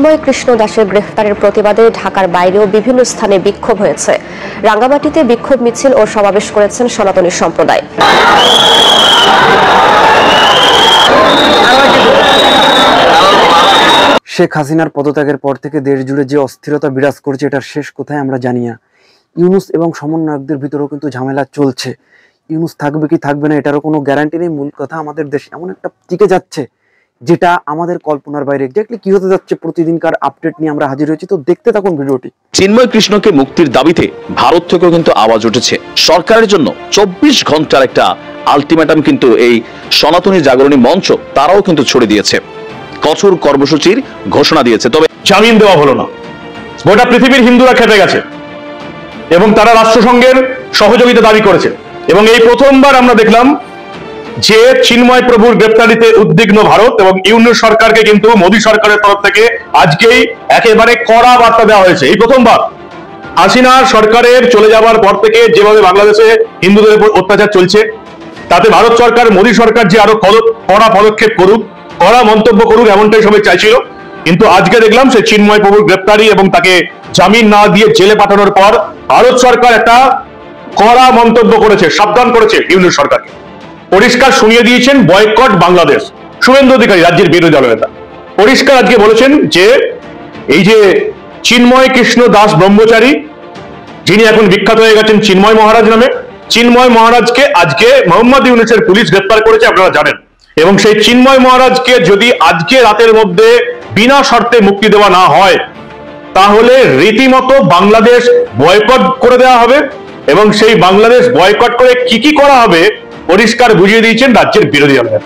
চিন্ময় কৃষ্ণ দাসের গ্রেফতারের প্রতিবাদে ঢাকার বাইরেও বিভিন্ন স্থানে বিক্ষোভ হয়েছে। রাঙ্গামাটিতে বিক্ষোভ মিছিল ও সমাবেশ করেছেন সনাতনী সম্প্রদায়। শেখ হাসিনার পদত্যাগের পর থেকে দেশ জুড়ে যে অস্থিরতা বিরাজ করছে, এটার শেষ কোথায় আমরা জানি না। ইউনূস এবং সমন্বয়কদের ভিতরেও কিন্তু ঝামেলা চলছে। ইউনূস থাকবে কি থাকবে না এটারও কোনো গ্যারান্টি নেই। মূল কথা, আমাদের দেশ এমন একটা টিকে যাচ্ছে যেটা আমাদের কল্পনার বাইরে। এক্স্যাক্টলি কি হতে যাচ্ছে প্রতিদিনকার আপডেট নিয়ে আমরা হাজির হয়েছি, তো দেখতে থাকুন ভিডিওটি। চিন্ময় কৃষ্ণকে মুক্তির দাবিতে ভারত থেকেও কিন্তু আওয়াজ উঠেছে। সরকারের জন্য 24 ঘন্টার একটা আলটিমেটাম কিন্তু এই সনাতনী জাগরণী মঞ্চ তারাও কিন্তু ছড়ে দিয়েছে, কঠোর কর্মসূচির ঘোষণা দিয়েছে। তবে জামিন দেওয়া হলো না। গোটা পৃথিবীর হিন্দুরা খেপে গেছে এবং তারা রাষ্ট্রসংঘের সহযোগিতা দাবি করেছে। এবং এই প্রথমবার আমরা দেখলাম যে চিন্ময় প্রভুর গ্রেপ্তারিতে উদ্বিগ্ন ভারত এবং ইউনূস সরকারকে কিন্তু মোদী সরকারের তরফ থেকে আজকেই একেবারে কড়া বার্তা দেওয়া হয়েছে। এই প্রথমবার হাসিনা সরকারের চলে যাওয়ার পর থেকে যেভাবে বাংলাদেশে হিন্দুদের উপর অত্যাচার চলছে, তাতে ভারত সরকার, মোদী সরকার যে আরো কড়া পদক্ষেপ করুক, কড়া মন্তব্য করুক, এমনটাই সবাই চাইছিল। কিন্তু আজকে দেখলাম সে চিন্ময় প্রভুর গ্রেপ্তারি এবং তাকে জামিন না দিয়ে জেলে পাঠানোর পর ভারত সরকার একটা কড়া মন্তব্য করেছে, সাবধান করেছে ইউনূস সরকারকে। পরিষ্কার শুনিয়ে দিয়েছেন বয়কট বাংলাদেশ। শুভেন্দু অধিকারী, রাজ্যের বিরোধী দলনেতা, পরিষ্কার আজকে বলেছেন যে এই যে চিন্ময় কৃষ্ণ দাস ব্রহ্মচারী, যিনি এখন বিখ্যাত হয়ে গেছেন চিন্ময় মহারাজ নামে, চিন্ময় মহারাজকে আজকে মোহাম্মদ ইউনূসের পুলিশ গ্রেপ্তার করেছে, আপনারা জানেন। এবং সেই চিন্ময় মহারাজকে যদি আজকে রাতের মধ্যে বিনা শর্তে মুক্তি দেওয়া না হয়, তাহলে রীতিমতো বাংলাদেশ বয়কট করে দেওয়া হবে। এবং সেই বাংলাদেশ বয়কট করে কি কি করা হবে পরিষ্কার বুঝিয়ে দিয়েছেন রাজ্যের বিরোধী দলের।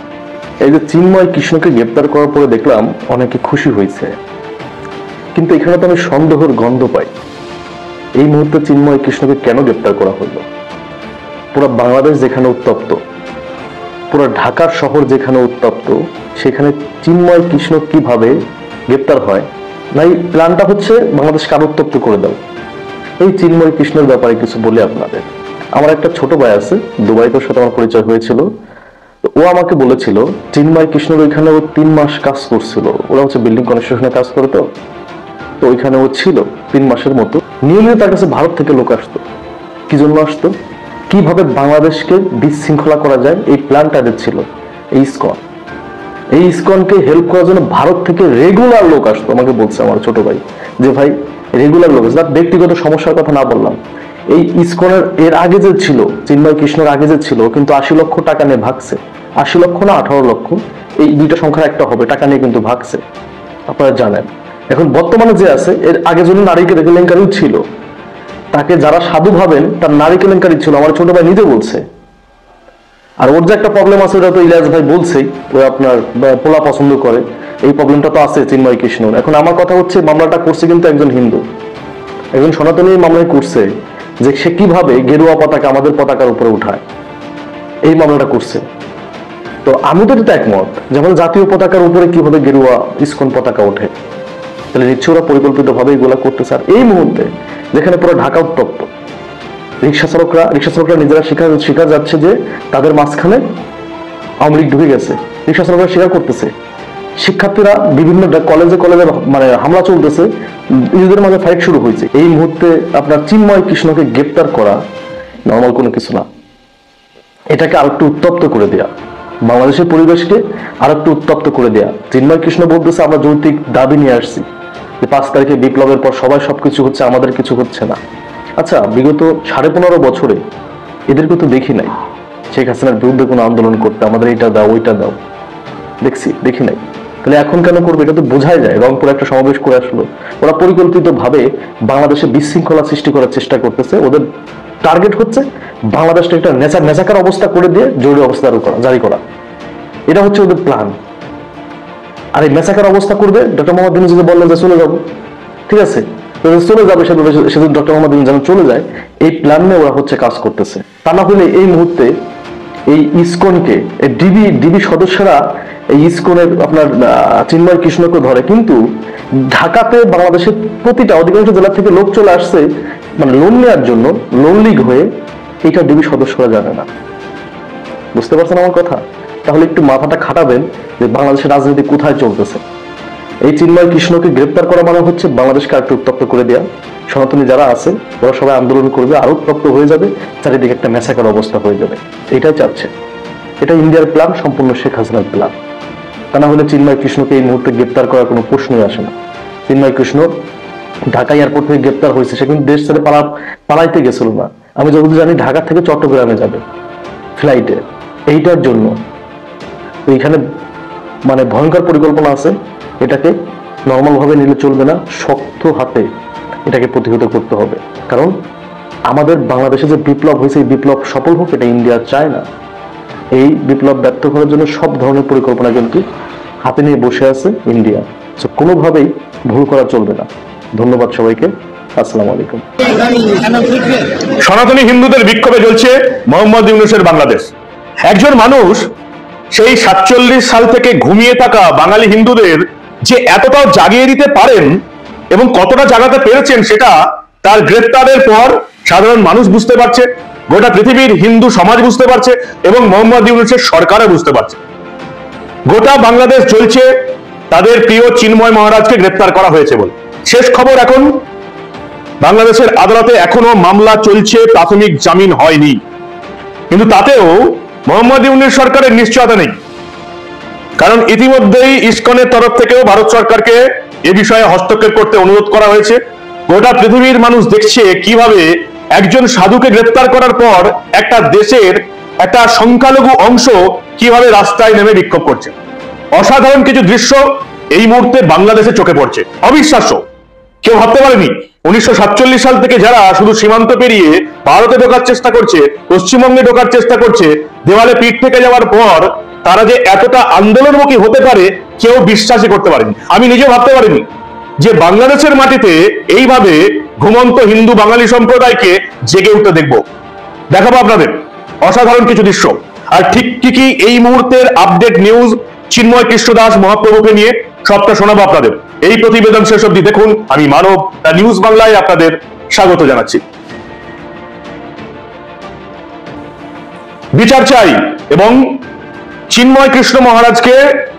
এই যে চিন্ময় কৃষ্ণকে গ্রেপ্তার করার পরে দেখলাম অনেকে খুশি হয়েছে, কিন্তু এখানে তো আমি সন্দেহের গন্ধ পাই। এই মুহূর্তে চিন্ময় কৃষ্ণকে কেন গ্রেপ্তার করা হলো? পুরো বাংলাদেশ যেখানে উত্তপ্ত, পুরো ঢাকার শহর যেখানে উত্তপ্ত, সেখানে চিন্ময় কৃষ্ণ কিভাবে গ্রেপ্তার হয়? না, এই প্ল্যানটা হচ্ছে বাংলাদেশকে আরো উত্তপ্ত করে দাও। এই চিন্ময় কৃষ্ণের ব্যাপারে কিছু বলি আপনাদের। আমার একটা ছোট ভাই আছে, দুবাইতে সাথে আমার পরিচয় হয়েছিল। ও আমাকে বলেছিল চিন্ময় কৃষ্ণের ওইখানে ও 3 মাস কাজ করছিল। ওরা হচ্ছে বিল্ডিং কনস্ট্রাকশনে কাজ করে, তো ওইখানে ও ছিল 3 মাসের মতো। নিয়মিত তার কাছে ভারত থেকে লোক আসতো। কি জন্য আসতো? কিভাবে বাংলাদেশকে বিশৃঙ্খলা করা যায়, এই প্ল্যানটা ছিল। এই ইসকনকে হেল্প করার জন্য ভারত থেকে রেগুলার লোক আসতো। আমাকে বলছে আমার ছোট ভাই যে ভাই রেগুলার লোক আসতো। ব্যক্তিগত সমস্যার কথা না বললাম, এই ইসকনের এর আগে যে ছিল, চিন্ময় কৃষ্ণের আগে যে ছিল, কিন্তু 80 লক্ষ টাকা নিয়ে ভাগছে। 80 লক্ষ না 18 লক্ষ, এই দুইটা সংখ্যার একটা হবে, টাকা নিয়ে কিন্তু ভাগছে, আপনারা জানেন। এখন বর্তমানে যে আছে, এর আগে যদি নারী কেলেঙ্কারি ছিল, তাকে যারা সাধু ভাবেন তার নারী কেলেঙ্কারি ছিল, আমার ছোট ভাই নিজে বলছে। আর ওর যে একটা প্রবলেম আছে, ওটা তো ইলিয়াস ভাই বলছেই, ওই আপনার পোলা পছন্দ করে, এই প্রবলেমটা তো আছে চিন্ময় কৃষ্ণ। এখন আমার কথা হচ্ছে, মামলাটা করছে কিন্তু একজন হিন্দু, একজন সনাতনী মামলায় করছে, যে সে কিভাবে গেরুয়া পতাকা আমাদের পতাকার উপরে উঠায়, এই মামলাটা করছে। তো আমি তো এটা একমত, যেমন জাতীয় পতাকার উপরে কিভাবে গেরুয়া ইসকন পতাকা ওঠে, তাহলে নিশ্চয় ওরা পরিকল্পিত ভাবে এগুলা করতেছে। আর এই মুহূর্তে যেখানে পুরো ঢাকা উত্তপ্ত, রিক্সা চালকরা নিজেরা শিকার যাচ্ছে যে তাদের মাঝখানে আওয়ামী লীগ ঢুকে গেছে। রিক্সা চালকরা স্বীকার করতেছে। শিক্ষার্থীরা বিভিন্ন কলেজে মানে হামলা চলতেছে, নিজেদের মাঝে ফাইট শুরু হয়েছে। এই মুহূর্তে আপনার চিন্ময় কৃষ্ণকে গ্রেপ্তার করা নর্মাল কোনো কিছু না। এটাকে আরেকটু উত্তপ্ত করে দেয়া, বাংলাদেশের পরিবেশকে আরেকটু উত্তপ্ত করে দেয়া। চিন্ময় কৃষ্ণ বলতেছে আমরা যৌক্তিক দাবি নিয়ে আসছি, যে 5 তারিখে বিপ্লবের পর সবাই সবকিছু হচ্ছে, আমাদের কিছু হচ্ছে না। আচ্ছা, বিগত 15.5 বছরে এদেরকে তো দেখি নাই শেখ হাসিনার বিরুদ্ধে কোনো আন্দোলন করতে, আমাদের এইটা দাও ওইটা দাও, দেখি নাই। তাহলে এখন কেন করবে? এটা তো বোঝাই যায়। রংপুরে একটা সমাবেশ করে আসলো, ওরা পরিকল্পিত ভাবে বাংলাদেশে বিশৃঙ্খলা সৃষ্টি করার চেষ্টা করতেছে। ওদের টার্গেট হচ্ছে বাংলাদেশটা একটা নেচাকার অবস্থা করে দিয়ে জরুরি অবস্থা জারি করা, এটা হচ্ছে ওদের প্ল্যান। আর এই মেসাকার অবস্থা করবে, ডক্টর মোহাম্মদ ইউনূস যদি বললেন যে চলে যাবো, ঠিক আছে, চলে যাবে, সেদিন ডক্টর মোহাম্মদ ইউনূস যেন চলে যায়, এই প্ল্যান নিয়ে ওরা হচ্ছে কাজ করতেছে। তা না হলে এই মুহূর্তে এই ইসকনকে, ডিবি সদস্যরা এই ইসকনের আপনার চিন্ময় কৃষ্ণকে ধরে, কিন্তু ঢাকাতে বাংলাদেশের প্রতিটা অধিকাংশ জেলা থেকে লোক চলে আসছে মানে লোন নেওয়ার জন্য, লোন লিগ হয়ে। এটা ডিবি সদস্যরা জানে না। বুঝতে পারছেন আমার কথা? তাহলে একটু মাথাটা খাটাবেন যে বাংলাদেশের রাজনীতি কোথায় চলতেছে। এই চিন্ময় কৃষ্ণকে গ্রেপ্তার করা মানে হচ্ছে বাংলাদেশকে আরেকটু উত্তপ্ত করে দেওয়া। সনাতনী যারা আছে ওরা সবাই আন্দোলন করবে, আরো উত্তপ্ত হয়ে যাবে, চারিদিকে একটা ম্যাসাকার অবস্থা হয়ে যাবে। এটাই চাচ্ছে, এটা ইন্ডিয়ার প্ল্যান, সম্পূর্ণ শেখ হাসিনার প্ল্যান। তা না হলে চিন্ময় কৃষ্ণকে এই মুহূর্তে গ্রেপ্তার করার কোনো প্রশ্নই আসে না। চিন্ময় কৃষ্ণ ঢাকা এয়ারপোর্ট থেকে গ্রেপ্তার হয়েছে, সে কিন্তু দেশ ছেড়ে পালাইতে গেছিল না। আমি যতদূর জানি ঢাকা থেকে চট্টগ্রামে যাবে ফ্লাইটে, এইটার জন্য। তো এইখানে মানে ভয়ঙ্কর পরিকল্পনা আছে। এটাকে নর্মাল ভাবে নিলে চলবে না, শক্ত হাতে এটাকে প্রতিহত করতে হবে। কারণ আমাদের বাংলাদেশে যে বিপ্লব হয়েছে, এই বিপ্লব সফল হোক এটা ইন্ডিয়া চায় না। এই বিপ্লব ব্যর্থ করার জন্য সব ধরনের পরিকল্পনা কিন্তু হাতে নিয়ে বসে আছে ইন্ডিয়া। তো কোনোভাবেই ভুল করা চলবে না। ধন্যবাদ সবাইকে, আসসালামু আলাইকুম। সনাতনী হিন্দুদের বিক্ষোভে জ্বলছে মোহাম্মদ ইউনূসের বাংলাদেশ। একজন মানুষ সেই 47 সাল থেকে ঘুমিয়ে থাকা বাঙালি হিন্দুদের যে এতটাও জাগিয়ে দিতে পারেন এবং কতটা জাগাতে পেরেছেন সেটা তার গ্রেপ্তারের পর সাধারণ মানুষ বুঝতে পারছে, গোটা পৃথিবীর হিন্দু সমাজ বুঝতে পারছে এবং মোহাম্মদ ইউনূসের সরকারও বুঝতে পারছে। গোটা বাংলাদেশ চলছে তাদের প্রিয় চিন্ময় মহারাজকে গ্রেপ্তার করা হয়েছে বলে। শেষ খবর, এখন বাংলাদেশের আদালতে এখনো মামলা চলছে, প্রাথমিক জামিন হয়নি। কিন্তু তাতেও মোহাম্মদ ইউনূস সরকারের নিশ্চয়তা নেই, কারণ ইতিমধ্যেই ইসকনের তরফ থেকেও ভারত সরকারকে এ বিষয়ে হস্তক্ষেপ করতে অনুরোধ করা হয়েছে। গোটা পৃথিবীর মানুষ দেখছে কিভাবে একজন সাধুকে গ্রেপ্তার করার পর একটা দেশের একটা সংখ্যালঘু অংশ কিভাবে রাস্তায় নেমে বিক্ষোভ করছে। অসাধারণ কিছু দৃশ্য এই মুহূর্তে বাংলাদেশে চোখে পড়ছে, অবিশ্বাস্য। কেউ ভাবতে পারেনি 1947 সাল থেকে যারা শুধু সীমান্ত পেরিয়ে ভারতে ঢোকার চেষ্টা করছে, পশ্চিমবঙ্গে ঢোকার চেষ্টা করছে, দেওয়ালে পিঠ থেকে যাওয়ার পর তারা যে এতটা আন্দোলনমুখী হতে পারে কেউ বিশ্বাসই করতে পারেনি। আমি নিজেও ভাবতে পারিনি যে বাংলাদেশের মাটিতে এইভাবে ঘুমন্ত হিন্দু বাঙালি সম্প্রদায়কে জেগে উঠতে দেখবো। দেখাবো আপনাদের অসাধারণ কিছু দৃশ্য। আর ঠিক কি এই মুহূর্তের আপডেট নিউজ চিন্ময় কৃষ্ণ দাস মহাপ্রভুকে নিয়ে সবটা শোনাবো আপনাদের। এই প্রতিবেদন শেষ অবধি দেখুন। আমি মানব, নিউজ বাংলায় আপনাদের স্বাগত জানাচ্ছি। বিচার চাই এবং চিন্ময় কৃষ্ণ মহারাজকে,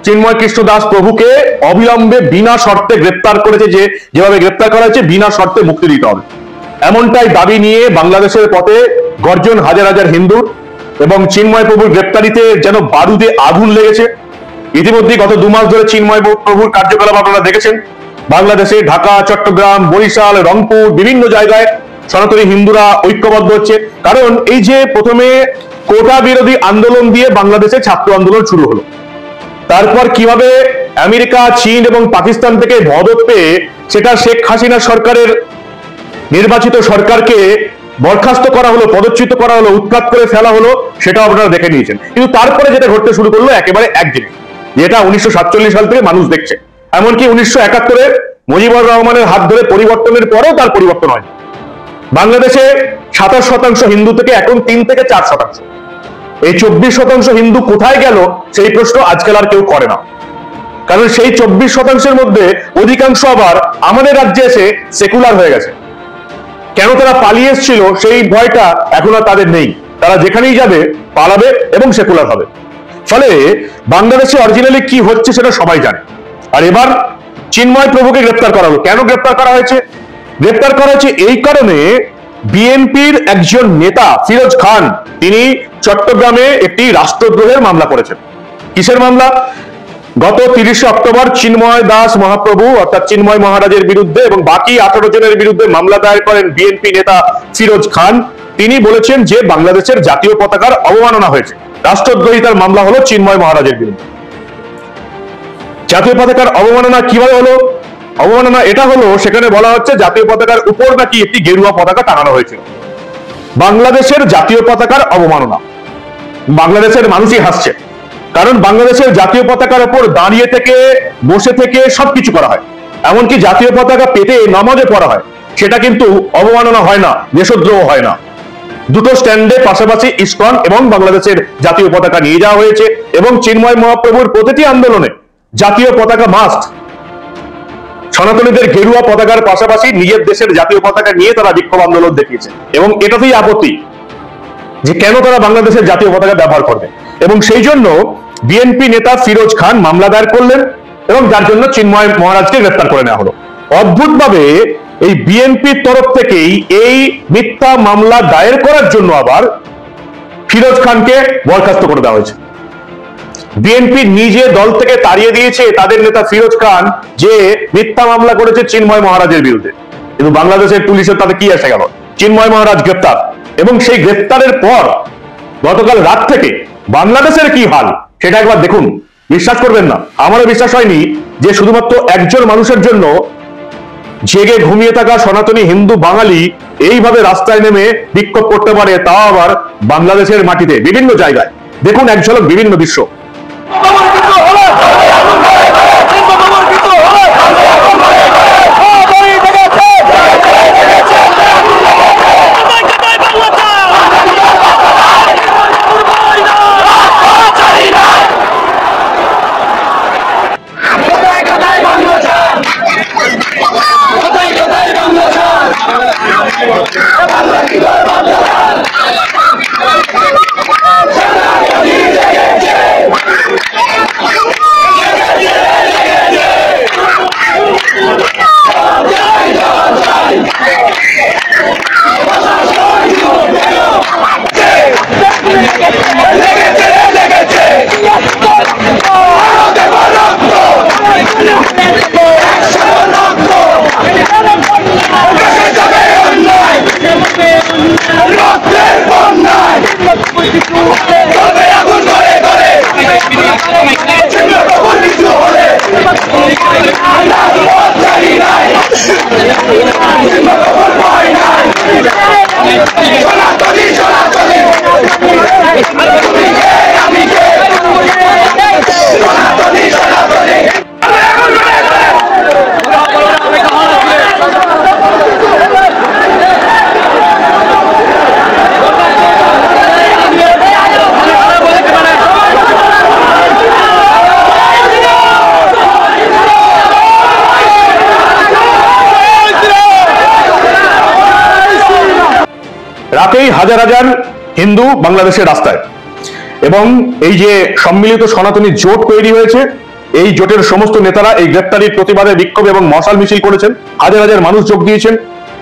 চিন্ময় কৃষ্ণ দাস প্রভুকে অবিলম্বে বিনা শর্তে গ্রেপ্তার করেছে, যেভাবে গ্রেপ্তার করা হয়েছে বিনা শর্তে মুক্তি দিতে হবে, এমনটাই দাবি নিয়ে বাংলাদেশের পথে গর্জন হাজার হাজার হিন্দু। এবং চিন্ময় প্রভুর গ্রেপ্তারিতে যেন বারুদে আগুন লেগেছে। ইতিমধ্যে গত 2 মাস ধরে চিন্ময় প্রভুর কার্যকলাপ আপনারা দেখেছেন। বাংলাদেশে ঢাকা, চট্টগ্রাম, বরিশাল, রংপুর বিভিন্ন জায়গায় সনাতনী হিন্দুরা ঐক্যবদ্ধ হচ্ছে। কারণ এই যে প্রথমে কোটা বিরোধী আন্দোলন দিয়ে বাংলাদেশে ছাত্র আন্দোলন শুরু হলো, তারপর কিভাবে আমেরিকা, চীন এবং পাকিস্তান থেকে মদত পেয়ে সেটা শেখ হাসিনা সরকারের নির্বাচিত সরকারকে বরখাস্ত করা হলো, পদচ্যুত করা হলো, উৎখাত করে ফেলা হলো, সেটা আপনারা দেখে নিয়েছেন। কিন্তু তারপরে যেটা ঘটতে শুরু করলো একেবারে একদিনে, যেটা 1947 সাল থেকে মানুষ দেখছে। এমনকি 1971-এ মুজিবুর রহমানের হাত ধরে পরিবর্তনের পরেও তার পরিবর্তন হয়নি। বাংলাদেশে 27% হিন্দু থেকে এখন 3 থেকে 4%। এই 24% হিন্দু কোথায় গেল সেই প্রশ্ন আজকাল আর কেউ করে না, কারণ সেই 24%-এর মধ্যে অধিকাংশ আবার আমাদের রাজ্যে এসে সেকুলার হয়ে গেছে। কেন তারা পালিয়ে এসেছিল সেই ভয়টা এখন আর তাদের নেই। তারা যেখানেই যাবে পালাবে এবং সেকুলার হবে। ফলে বাংলাদেশে অরিজিনালি কি হচ্ছে সেটা সবাই জানে। আর এবার চিন্ময় প্রভুকে গ্রেপ্তার করা হলো। কেন গ্রেপ্তার করা হয়েছে? গ্রেপ্তার করা হয়েছে এই কারণে, বিএনপির একজন নেতা ফিরোজ খান তিনি চট্টগ্রামে একটি রাষ্ট্রদ্রোহের মামলা করেছেন। কিসের মামলা? গত 30 অক্টোবর চিন্ময় দাস মহাপ্রভু অর্থাৎ চিন্ময় মহারাজের বিরুদ্ধে এবং বাকি 18 জনের বিরুদ্ধে মামলা দায়ের করেন বিএনপি নেতা ফিরোজ খান। তিনি বলেছেন যে বাংলাদেশের জাতীয় পতাকার অবমাননা হয়েছে। রাষ্ট্রদ্রোহিতার মামলা হলো চিন্ময় মহারাজের বিরুদ্ধে। জাতীয় পতাকার অবমাননা কিভাবে হলো? অবমাননা এটা হলো, সেখানে বলা হচ্ছে জাতীয় পতাকার উপর নাকি একটি গেরুয়া পতাকা টাঙানো হয়েছিল। বাংলাদেশের জাতীয় পতাকার অবমাননা। বাংলাদেশের মানুষই হাসছে, কারণ বাংলাদেশের জাতীয় পতাকার উপর দাঁড়িয়ে থেকে, বসে থেকে সবকিছু করা হয়। এমনকি জাতীয় পতাকা পেতে নামাজে পড়া হয়, সেটা কিন্তু অবমাননা হয় না, দেশদ্রোহ হয় না। দুটো স্ট্যান্ডে পাশাপাশি ইসকন এবং বাংলাদেশের জাতীয় পতাকা নিয়ে যাওয়া হয়েছে এবং চিন্ময় মহাপ্রভুর প্রতিটি আন্দোলনে জাতীয় পতাকা মাস্ট। সনাতনীদের গেরুয়া পতাকার পাশাপাশি নিজের দেশের জাতীয় পতাকা নিয়ে তারা বিক্ষোভ আন্দোলন দেখিয়েছে এবং এটাতেই আপত্তি যে কেন তারা বাংলাদেশের জাতীয় পতাকা ব্যবহার করবে। এবং সেই জন্য বিএনপি নেতা ফিরোজ খান মামলা দায়ের করলেন এবং যার জন্য চিন্ময় মহারাজকে গ্রেফতার করে নেওয়া হলো। অদ্ভুতভাবে এই বিএনপির তরফ থেকেই এই মিথ্যা মামলা দায়ের করার জন্য আবার ফিরোজ খানকে বরখাস্ত করে দেওয়া হয়েছে। বিএনপি নিজে দল থেকে তাড়িয়ে দিয়েছে তাদের নেতা ফিরোজ খান, যে মিথ্যা মামলা করেছে চিন্ময় মহারাজের বিরুদ্ধে। কিন্তু বাংলাদেশের পুলিশের তাতে কি আসে গেল? চিন্ময় মহারাজ গ্রেপ্তার, এবং সেই গ্রেপ্তারের পর গতকাল রাত থেকে বাংলাদেশের কি হাল সেটা একবার দেখুন। বিশ্বাস করবেন না, আমারও বিশ্বাস হয়নি যে শুধুমাত্র একজন মানুষের জন্য জেগে ঘুমিয়ে থাকা সনাতনী হিন্দু বাঙালি এইভাবে রাস্তায় নেমে বিক্ষোভ করতে পারে, তাও আবার বাংলাদেশের মাটিতে বিভিন্ন জায়গায়। দেখুন এক ঝলক বিভিন্ন দৃশ্য। রাতেই হাজার হাজার হিন্দু বাংলাদেশের রাস্তায়, এবং এই যে সম্মিলিত সনাতনী জোট তৈরি হয়েছে, এই জোটের সমস্ত নেতারা এই গ্রেপ্তারির প্রতিবাদে বিক্ষোভ এবং মশাল মিছিল করেছেন। হাজার হাজার মানুষ যোগ দিয়েছেন।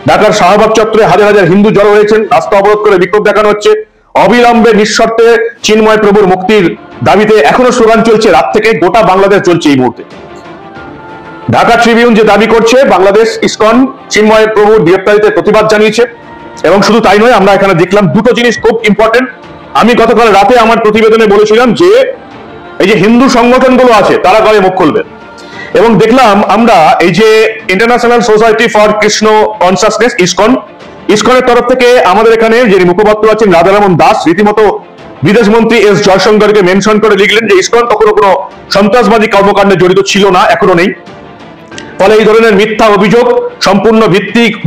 ঢাকার শাহবাগ চত্বরে হাজার হাজার হিন্দু জড়ো হয়েছেন। রাস্তা অবরোধ করে বিক্ষোভ দেখানো হচ্ছে। অবিলম্বে নিঃশর্তে চিন্ময় প্রভুর মুক্তির দাবিতে এখনো স্লোগান চলছে। রাত থেকে গোটা বাংলাদেশ চলছে এই মুহূর্তে। ঢাকা ট্রিবিউন যে দাবি করছে, বাংলাদেশ ইসকন চিন্ময় প্রভুর গ্রেপ্তারিতে প্রতিবাদ জানিয়েছে। এবং শুধু তাই নয়, আমরা এখানে দেখলাম দুটো জিনিস খুব ইম্পর্টেন্ট। আমি গতকাল রাতে আমার প্রতিবেদনে বলেছিলাম যে এই যে হিন্দু সংগঠনগুলো আছে তারা গলে মুখ খুলবে, এবং দেখলাম আমরা এই যে international society for Krishna consciousness ইসকনের তরফ থেকে আমাদের এখানে যে মুখপাত্র আছেন রাধারমন দাস রীতিমতো বিদেশ মন্ত্রী এস জয়শঙ্করকে মেনশন করে লিখলেন যে ইসকন কখনো কোনো সন্ত্রাসবাদী কর্মকাণ্ডে জড়িত ছিল না, এখনো নেই। ফলে এই ধরনের মিথ্যা অভিযোগ, সম্পূর্ণ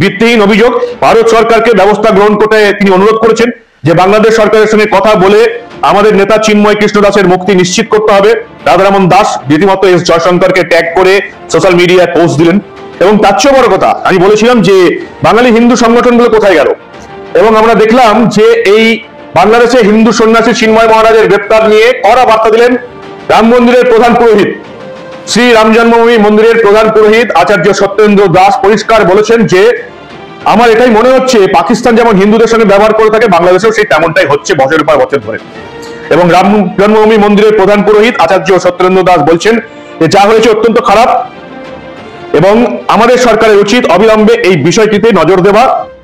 ভিত্তিহীন অভিযোগ, ভারত সরকারকে ব্যবস্থা গ্রহণ করতে তিনি অনুরোধ করেছেন যে বাংলাদেশ সরকারের সঙ্গে কথা বলে আমাদের নেতা চিন্ময় কৃষ্ণ দাসের মুক্তি নিশ্চিত করতে হবে। রাধারমন দাস রীতিমতো এস জয়শঙ্করকে ট্যাগ করে সোশ্যাল মিডিয়ায় পোস্ট দিলেন। এবং তার চেয়ে বড় কথা, আমি বলেছিলাম যে বাঙালি হিন্দু সংগঠনগুলো কোথায় গেল, এবং আমরা দেখলাম যে এই বাংলাদেশে হিন্দু সন্ন্যাসী চিন্ময় মহারাজের গ্রেপ্তার নিয়ে কড়া বার্তা দিলেন রাম মন্দিরের প্রধান পুরোহিত। শ্রী রাম জন্মভূমি মন্দিরের প্রধান পুরোহিত আচার্য সত্যেন্দ্র দাস পরিষ্কার বলেছেন যে আমার এটাই মনে হচ্ছে পাকিস্তান যেমন হিন্দুদের সঙ্গে ব্যবহার করে থাকে, বাংলাদেশেও সেই তেমনটাই হচ্ছে বছরের পর বছর ধরে। এবং রাম জন্মভূমি মন্দিরের প্রধান পুরোহিত আচার্য সত্যেন্দ্র দাস বলছেন যে যা হয়েছে অত্যন্ত খারাপ, এবং আমাদের সরকারের উচিত অবিলম্বে এই বিষয়টিতে নজর দেওয়া।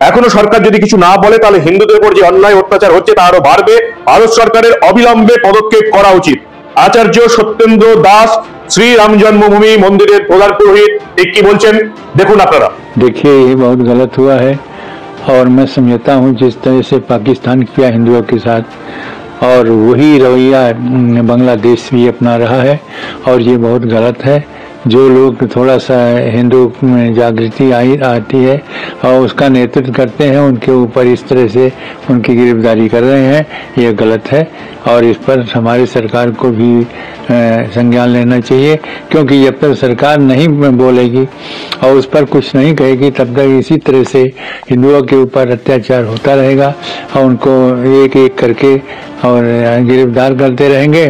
এখনো সরকার যদি কিছু না বলে তাহলে হিন্দুদের উপর যে অন্যায় অত্যাচার হচ্ছে তা আরো বাড়বে। ভারত সরকারের অবিলম্বে পদক্ষেপ করা উচিত। আচার্য সত্যেন্দ্র দাস श्री राम जन्मभूमि मंदिर प्रधान पुरोहित एक की बोलचन देखो आपनारा। देखिए ये बहुत गलत हुआ है और मैं समझता हूँ जिस तरह से पाकिस्तान किया हिंदुओं के साथ, और वही रवैया बांग्लादेश भी अपना रहा है, और ये बहुत गलत है। जो लोग थोड़ा सा हिंदू में जागृति आती है और उसका नेतृत्व करते हैं, उनके ऊपर इस तरह से उनकी गिरफ्तारी कर रहे हैं, ये गलत है। और इस पर हमारी सरकार को भी संज्ञान लेना चाहिए, क्योंकि जब तक सरकार नहीं बोलेगी और उस पर कुछ नहीं कहेगी तब तक इसी तरह से हिंदुओं के ऊपर अत्याचार होता रहेगा और उनको एक एक करके और गिरफ्तार करते रहेंगे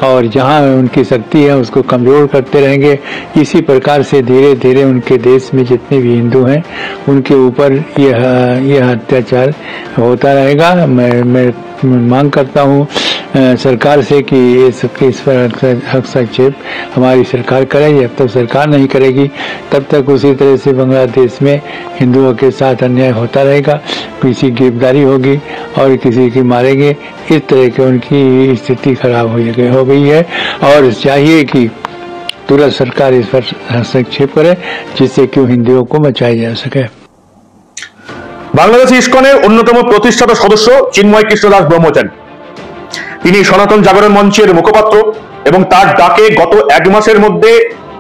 और जहाँ उनकी शक्ति है उसको कमज़ोर करते रहेंगे। इसी प्रकार से धीरे धीरे उनके देश में जितने भी हिंदू हैं उनके ऊपर यह अत्याचार होता रहेगा। मैं मांग करता हूँ सरकार से कि इस पर हस्तक्षेप हमारी सरकार करे। जब तक सरकार नहीं करेगी तब तक उसी तरह से बांग्लादेश में हिंदुओं के साथ अन्याय होता रहेगा। किसी की गिरफ्तारी होगी और किसी की मारेंगे, इस तरह की उनकी स्थिति खराब हो गई है और चाहिए कि तुरंत सरकार इस पर हस्तक्षेप करे जिससे कि हिंदुओं को बचाया जा सके। বাংলাদেশ ইসকনের অন্যতম প্রতিষ্ঠাতা সদস্য চিন্ময় কৃষ্ণ দাস ব্রহ্মচারী, তিনি সনাতন জাগরণ মঞ্চের মুখপাত্র এবং তার ডাকে গত এক মাসের মধ্যে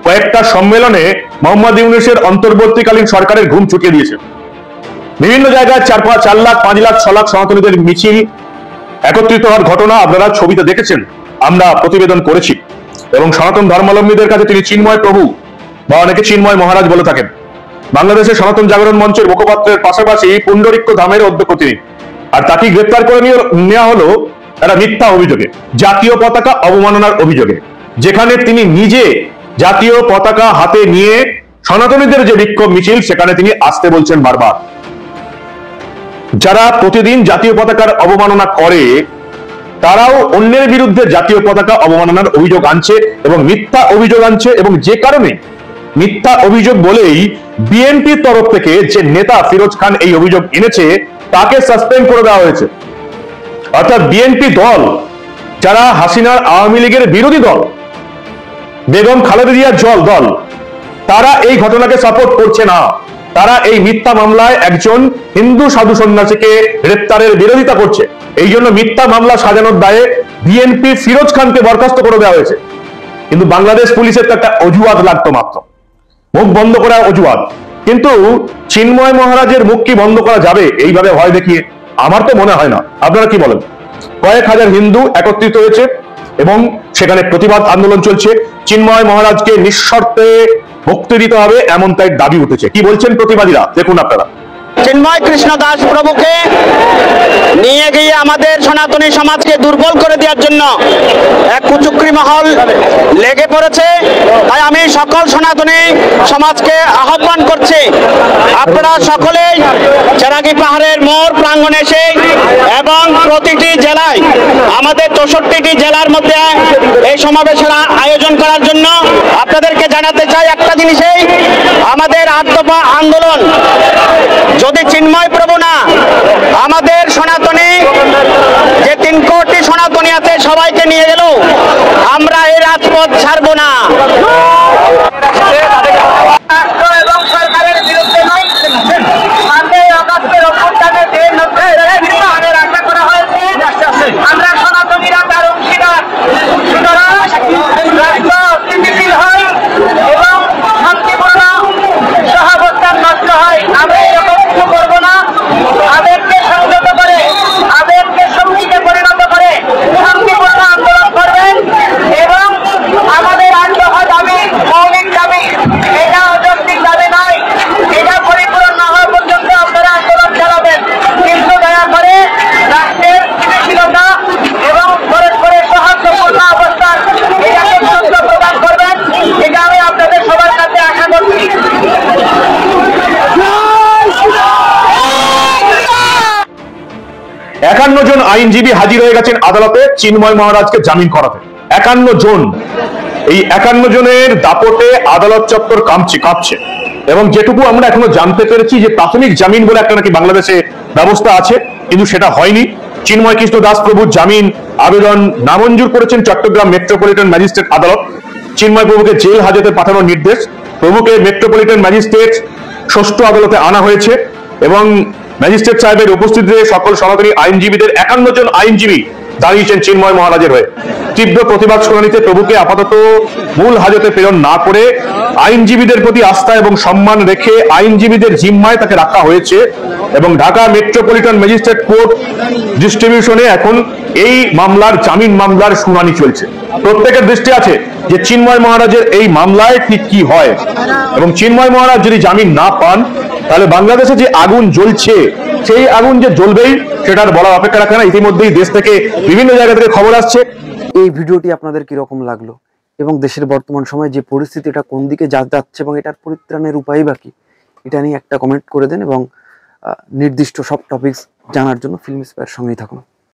কয়েকটা সম্মেলনে মোহাম্মদ ইউনূসের অন্তর্বর্তীকালীন সরকারের ঘুম চুকিয়ে দিয়েছে। বিভিন্ন জায়গায় 4 লাখ 5 লাখ 6 লাখ সনাতনীদের মিছিল একত্রিত হওয়ার ঘটনা আপনারা ছবিতে দেখেছেন, আমরা প্রতিবেদন করেছি। এবং সনাতন ধর্মাবলম্বীদের কাছে তিনি চিন্ময় প্রভু বা অনেকে চিন্ময় মহারাজ বলে থাকেন। বাংলাদেশের সনাতন জাগরণ মঞ্চের মুখপাত্রের পাশাপাশি পুণ্ডরিক্য ধামের অধ্যক্ষ তিনি। আর তাকে গ্রেপ্তার করে নেওয়া হলো একটা মিথ্যা অভিযোগে, জাতীয় পতাকা অবমাননার অভিযোগে, যেখানে তিনি নিজে জাতীয় পতাকা হাতে নিয়ে সনাতনীদের যে বিক্ষোভ মিছিল সেখানে তিনি আসতে বলছেন বারবার। যারা প্রতিদিন জাতীয় পতাকার অবমাননা করে তারাও অন্যের বিরুদ্ধে জাতীয় পতাকা অবমাননার অভিযোগ আনছে এবং মিথ্যা অভিযোগ আনছে। এবং যে কারণে মিথ্যা অভিযোগ বলেই বিএনপির তরফ থেকে যে নেতা ফিরোজ খান এই অভিযোগ এনেছে তাকে সাসপেন্ড করে দেওয়া হয়েছে। অর্থাৎ বিএনপি দল, যারা হাসিনার আওয়ামী লীগের বিরোধী দল, বেগম খালেদা জিয়ার দল, তারা এই ঘটনাকে সাপোর্ট করছে না। তারা এই মিথ্যা মামলায় একজন হিন্দু সাধু সন্ন্যাসীকে গ্রেপ্তারের বিরোধিতা করছে। এই জন্য মিথ্যা মামলা সাজানোর দায়ে বিএনপি ফিরোজ খানকে বরখাস্ত করে দেওয়া হয়েছে। কিন্তু বাংলাদেশ পুলিশের তো একটা অজুহাত লাগতো, মাত্র মুখ বন্ধ করার অজুহাত। কিন্তু চিন্ময় মহারাজের মুখ কি বন্ধ করা যাবে এইভাবে ভয় দেখিয়ে? আমার তো মনে হয় না। আপনারা কি বলেন? কয়েক হাজার হিন্দু একত্রিত হয়েছে এবং সেখানে প্রতিবাদ আন্দোলন চলছে। চিন্ময় মহারাজকে নিঃশর্তে মুক্তি দিতে হবে এমন তাই দাবি উঠেছে। কি বলছেন প্রতিবাদীরা দেখুন আপনারা। চিন্ময় কৃষ্ণ দাস প্রভুকে নিয়ে গিয়ে আমাদের সনাতনী সমাজকে দুর্বল করে দেওয়ার জন্য এক কুচক্রী মহল লেগে পড়েছে। তাই আমি সকল সনাতনী সমাজকে আহ্বান করছি, আপনারা সকলেই চেরাগী পাহাড়ের মোড় প্রাঙ্গণে এসে এবং প্রতিটি জেলায় আমাদের 64টি জেলার মধ্যে এই সমাবেশের আয়োজন করার জন্য আপনাদেরকে জানাতে চাই একটা জিনিসেই, আমাদের 8 দফা আন্দোলন যদি চিন্ময় প্রভু না, আমাদের সনাতনী যে 3 কোটি সনাতনী আছে সবাইকে নিয়ে গেল, আমরা এই রাজপথ ছাড়বো না। এবং সরকারের বিরুদ্ধে আশা করা হয়েছে আমরা সনাতনীরা তার অংশীদার। সুতরাং রাষ্ট্র স্থিতিশীল হয় এবং শান্তিপূর্ণ সহাবস্থান নষ্ট হয়। আমরা এরকম কিছু করবো না। আবেগকে সংযত করে, আবেগকে শক্তিতে পরিণত করে শান্তিপূর্ণ আন্দোলন করবেন এবং আমাদের 8 দফা দাবি মৌলিক দাবি, এটা অযৌক্তিক দাবি নয়। এটা পরিপূরণ না হওয়া পর্যন্ত আপনারা আন্দোলন চালাবেন। কিন্তু দয়া করে রাষ্ট্রের স্থিতিশীলতা এবং পরস্পরের সৌহার্দ্যপূর্ণ অবস্থান এটাকে সত্য প্রদান করবেন, এটা আমি আপনাদের সবার কাছে আশা করছি। 51 জন আইনজীবী হাজির হয়ে গেছেন আদালতে চিন্ময় মহারাজকে জামিন করাতে। 51 জন। এই 51 জনের দাপটে আদালত চত্বর কাঁপছে। এবং যেটুকু আমরা এখনো জানতে পেরেছি যে প্রাথমিক জামিন বলে একটা নাকি বাংলাদেশে ব্যবস্থা আছে, কিন্তু সেটা হয়নি। চিন্ময় কৃষ্ণ দাস প্রভুর জামিন আবেদন নামঞ্জুর করেছেন চট্টগ্রাম মেট্রোপলিটন ম্যাজিস্ট্রেট আদালত। চিন্ময় প্রভুকে জেল হাজতে পাঠানোর নির্দেশ। প্রভুকে মেট্রোপলিটন ম্যাজিস্ট্রেট 6ষ্ঠ আদালতে আনা হয়েছে এবং ম্যাজিস্ট্রেট সাহেবের উপস্থিতিতে সকল সনাতনী আইনজীবীদের 51 জন আইনজীবী দাঁড়িয়েছেন চিন্ময় মহারাজের হয়ে। তীব্র প্রতিবাদ শুনানিতে প্রভুকে আপাতত মূল হাজতে প্রেরণ না করে আইনজীবীদের প্রতি আস্থা এবং সম্মান রেখে আইনজীবীদের জিম্মায় তাকে রাখা হয়েছে এবং ঢাকা মেট্রোপলিটন ম্যাজিস্ট্রেট কোর্ট ডিস্ট্রিবিউশনে এখন এই মামলার জামিন মামলার শুনানি চলছে। প্রত্যেকের দৃষ্টি আছে যে চিন্ময় মহারাজের এই মামলায় ঠিক কি হয় এবং চিন্ময় মহারাজ যদি জামিন না পান তাহলে বাংলাদেশে যে আগুন জ্বলছে সেই আগুন যে জ্বলবেই সেটার বড় অপেক্ষা রাখে না। ইতিমধ্যেই দেশ থেকে বিভিন্ন জায়গা থেকে খবর আসছে এই ভিডিওটি আপনাদের কিরকম লাগলো এবং দেশের বর্তমান সময়ে যে পরিস্থিতি, এটা কোন দিকে যাচ্ছে এবং এটার পরিত্রাণের উপায় বা কি, এটা নিয়ে একটা কমেন্ট করে দেন এবং নির্দিষ্ট সব টপিকস জানার জন্য ফিল্ম স্পেয়ার সঙ্গেই থাকুন।